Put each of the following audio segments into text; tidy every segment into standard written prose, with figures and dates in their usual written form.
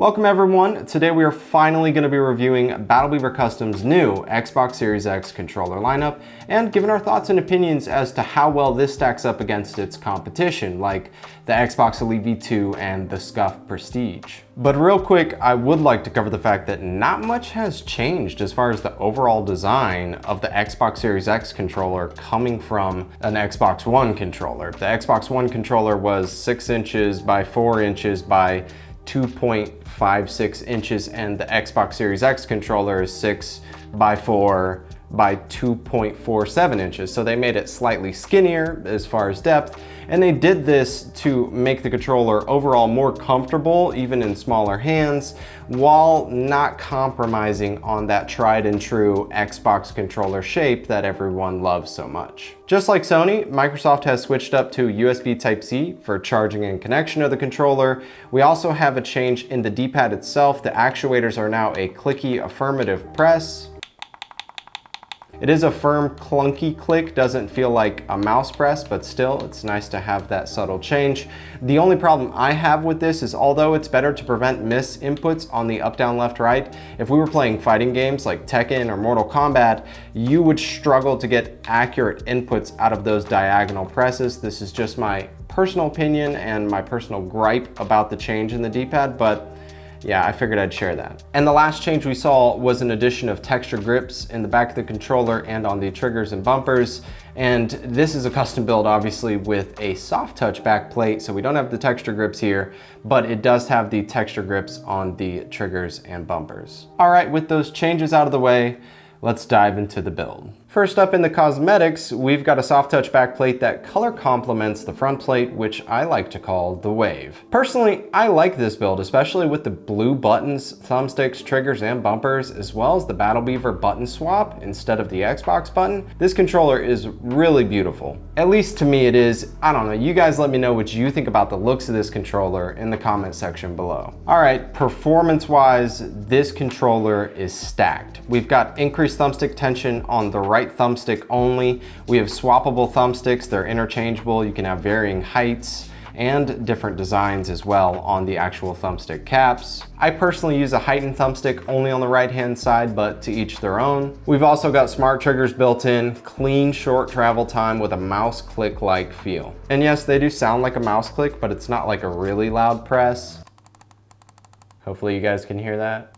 Welcome everyone. Today we are finally going to be reviewing BattleBeaverCustom's new Xbox Series X controller lineup and giving our thoughts and opinions as to how well this stacks up against its competition, like the Xbox Elite V2 and the Scuf Prestige. But real quick, I would like to cover the fact that not much has changed as far as the overall design of the Xbox Series X controller coming from an Xbox One controller. The Xbox One controller was 6 inches by 4 inches by 2.56 inches, and the Xbox Series X controller is 6 by 4 by 2.47 inches. So they made it slightly skinnier as far as depth, and they did this to make the controller overall more comfortable, even in smaller hands, while not compromising on that tried and true Xbox controller shape that everyone loves so much. Just like Sony, Microsoft has switched up to USB Type-C for charging and connection of the controller. We also have a change in the D-pad itself. The actuators are now a clicky affirmative press. It is a firm, clunky click, doesn't feel like a mouse press, but still, it's nice to have that subtle change. The only problem I have with this is, although it's better to prevent miss inputs on the up, down, left, right, if we were playing fighting games like Tekken or Mortal Kombat, you would struggle to get accurate inputs out of those diagonal presses. This is just my personal opinion and my personal gripe about the change in the D-pad, but yeah, I figured I'd share that. And the last change we saw was an addition of texture grips in the back of the controller and on the triggers and bumpers. And this is a custom build, obviously, with a soft touch back plate, so we don't have the texture grips here, but it does have the texture grips on the triggers and bumpers. All right, with those changes out of the way, let's dive into the build. First up in the cosmetics, we've got a soft touch backplate that color complements the front plate, which I like to call the Wave. Personally, I like this build, especially with the blue buttons, thumbsticks, triggers, and bumpers, as well as the Battle Beaver button swap instead of the Xbox button. This controller is really beautiful. At least to me it is. I don't know, you guys let me know what you think about the looks of this controller in the comment section below. All right, performance-wise, this controller is stacked. We've got increased thumbstick tension on the right thumbstick only. We have swappable thumbsticks. They're interchangeable. You can have varying heights and different designs as well on the actual thumbstick caps. I personally use a heightened thumbstick only on the right hand side, but to each their own. We've also got smart triggers built in, clean short travel time with a mouse click like feel. And yes, they do sound like a mouse click, but it's not like a really loud press. Hopefully you guys can hear that.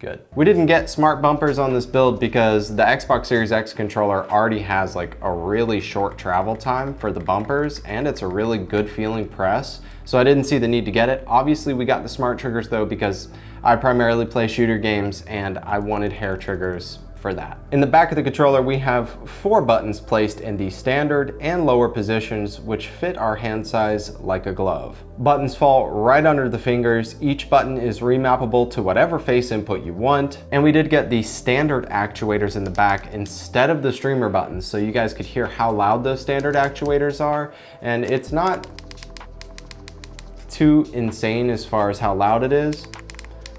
Good. We didn't get smart bumpers on this build because the Xbox Series X controller already has like a really short travel time for the bumpers, and it's a really good feeling press, so I didn't see the need to get it. Obviously we got the smart triggers though because I primarily play shooter games and I wanted hair triggers for that. In the back of the controller, we have 4 buttons placed in the standard and lower positions, which fit our hand size like a glove. Buttons fall right under the fingers. Each button is remappable to whatever face input you want. And we did get the standard actuators in the back instead of the streamer buttons, so you guys could hear how loud those standard actuators are. And it's not too insane as far as how loud it is,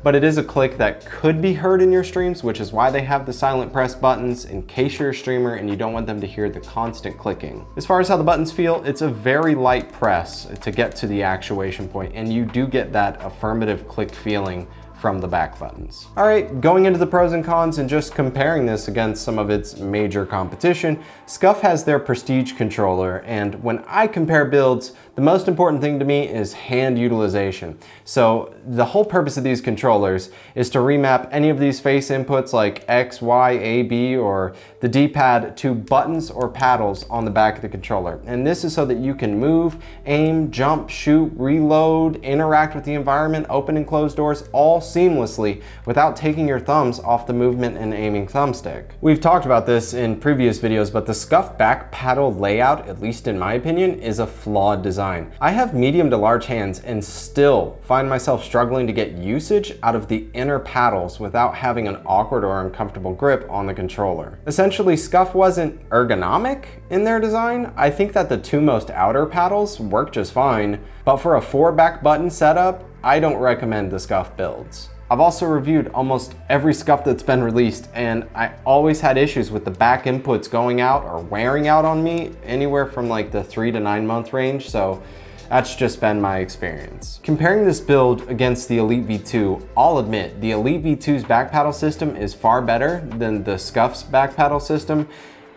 but it is a click that could be heard in your streams, which is why they have the silent press buttons in case you're a streamer and you don't want them to hear the constant clicking. As far as how the buttons feel, it's a very light press to get to the actuation point, and you do get that affirmative click feeling from the back buttons. All right, going into the pros and cons and just comparing this against some of its major competition, Scuf has their Prestige controller, and when I compare builds, the most important thing to me is hand utilization. So the whole purpose of these controllers is to remap any of these face inputs like X, Y, A, B, or the D-pad to buttons or paddles on the back of the controller. And this is so that you can move, aim, jump, shoot, reload, interact with the environment, open and close doors, all seamlessly without taking your thumbs off the movement and aiming thumbstick. We've talked about this in previous videos, but the Scuf back paddle layout, at least in my opinion, is a flawed design. I have medium to large hands and still find myself struggling to get usage out of the inner paddles without having an awkward or uncomfortable grip on the controller. Essentially, Scuf wasn't ergonomic in their design. I think that the 2 most outer paddles work just fine, but for a 4 back button setup, I don't recommend the Scuf builds. I've also reviewed almost every Scuf that's been released, and I always had issues with the back inputs going out or wearing out on me anywhere from like the 3 to 9 month range. So That's just been my experience. Comparing this build against the Elite V2, I'll admit the Elite V2's back paddle system is far better than the Scuf's back paddle system,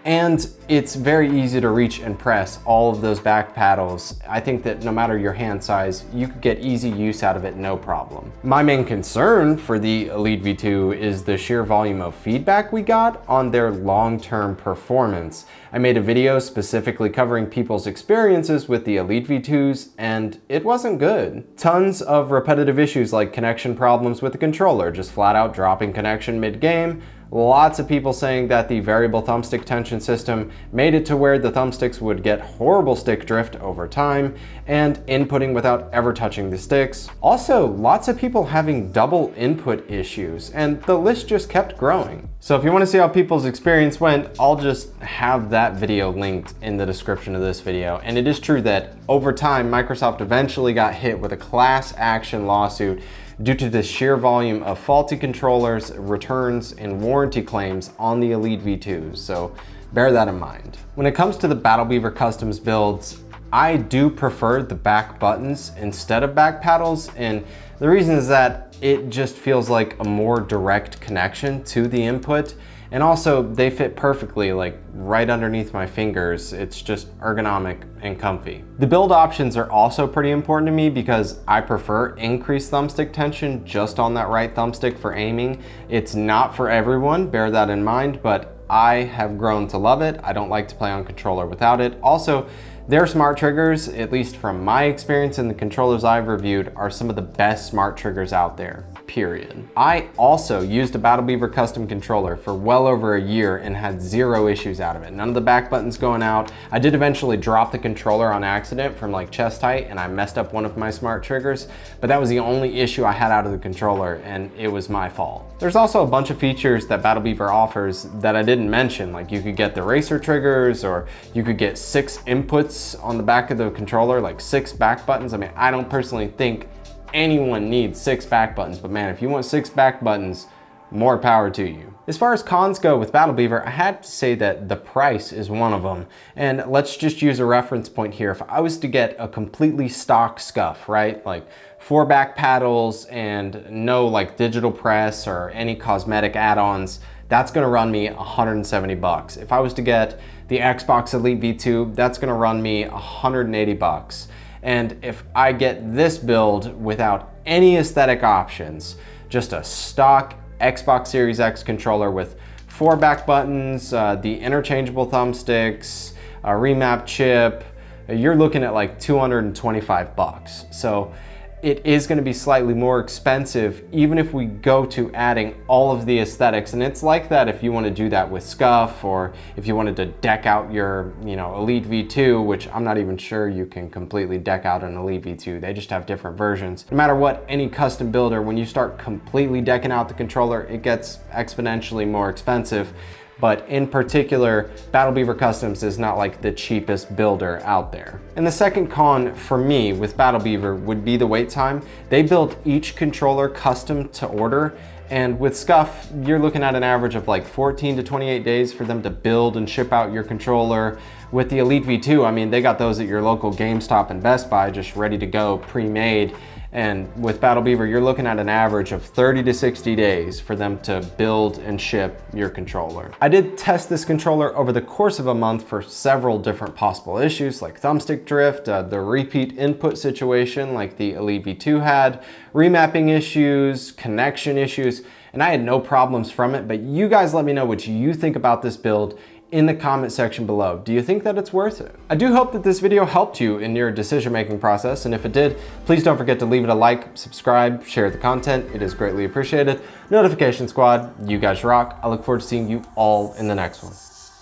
and it's very easy to reach and press all of those back paddles. I think that no matter your hand size, you could get easy use out of it, no problem. My main concern for the Elite V2 is the sheer volume of feedback we got on their long-term performance. I made a video specifically covering people's experiences with the Elite V2s, and it wasn't good. Tons of repetitive issues like connection problems with the controller, just flat out dropping connection mid-game. Lots of people saying that the variable thumbstick tension system made it to where the thumbsticks would get horrible stick drift over time, and inputting without ever touching the sticks. Also, lots of people having double input issues, and the list just kept growing. So if you want to see how people's experience went, I'll just have that video linked in the description of this video. And it is true that over time, Microsoft eventually got hit with a class action lawsuit due to the sheer volume of faulty controllers, returns, and warranty claims on the Elite V2s, so bear that in mind. When it comes to the BattleBeaverCustoms builds, I do prefer the back buttons instead of back paddles, and the reason is that it just feels like a more direct connection to the input. And also they fit perfectly, like right underneath my fingers. It's just ergonomic and comfy. The build options are also pretty important to me because I prefer increased thumbstick tension just on that right thumbstick for aiming. It's not for everyone, bear that in mind, but I have grown to love it. I don't like to play on controller without it. Also, their smart triggers, at least from my experience in the controllers I've reviewed, are some of the best smart triggers out there, period. I also used a BattleBeaver custom controller for well over a year and had zero issues out of it. None of the back buttons going out. I did eventually drop the controller on accident from like chest height and I messed up one of my smart triggers, but that was the only issue I had out of the controller and it was my fault. There's also a bunch of features that BattleBeaver offers that I didn't mention, like you could get the racer triggers, or you could get 6 inputs on the back of the controller, like 6 back buttons. I mean, I don't personally think anyone needs 6 back buttons, but man, if you want 6 back buttons, more power to you. As far as cons go with BattleBeaver, I had to say that the price is one of them. And let's just use a reference point here. If I was to get a completely stock Scuf, right? Like 4 back paddles and no like digital press or any cosmetic add-ons, that's gonna run me 170 bucks. If I was to get the Xbox Elite V2, that's gonna run me 180 bucks. And if I get this build without any aesthetic options, just a stock Xbox Series X controller with 4 back buttons, the interchangeable thumbsticks, a remap chip, you're looking at like 225 bucks. So it is going to be slightly more expensive even if we go to adding all of the aesthetics. And it's like that if you want to do that with Scuf, or if you wanted to deck out your, Elite V2, which I'm not even sure you can completely deck out an Elite V2. They just have different versions. No matter what, any custom builder, when you start completely decking out the controller, it gets exponentially more expensive. But in particular, BattleBeaverCustoms is not like the cheapest builder out there. And the second con for me with BattleBeaver would be the wait time. They build each controller custom to order, and with Scuf, you're looking at an average of like 14 to 28 days for them to build and ship out your controller. With the Elite V2, I mean, they got those at your local GameStop and Best Buy just ready to go, pre-made. And with BattleBeaver, you're looking at an average of 30 to 60 days for them to build and ship your controller. I did test this controller over the course of a month for several different possible issues, like thumbstick drift, the repeat input situation like the Elite V2 had, remapping issues, connection issues, and I had no problems from it. But you guys let me know what you think about this build in the comment section below. Do you think that it's worth it? I do hope that this video helped you in your decision-making process, and if it did, please don't forget to leave it a like, subscribe, share the content. It is greatly appreciated. Notification Squad, you guys rock. I look forward to seeing you all in the next one.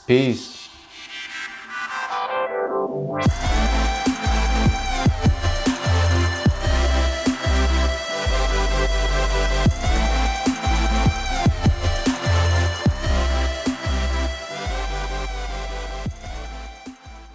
Peace.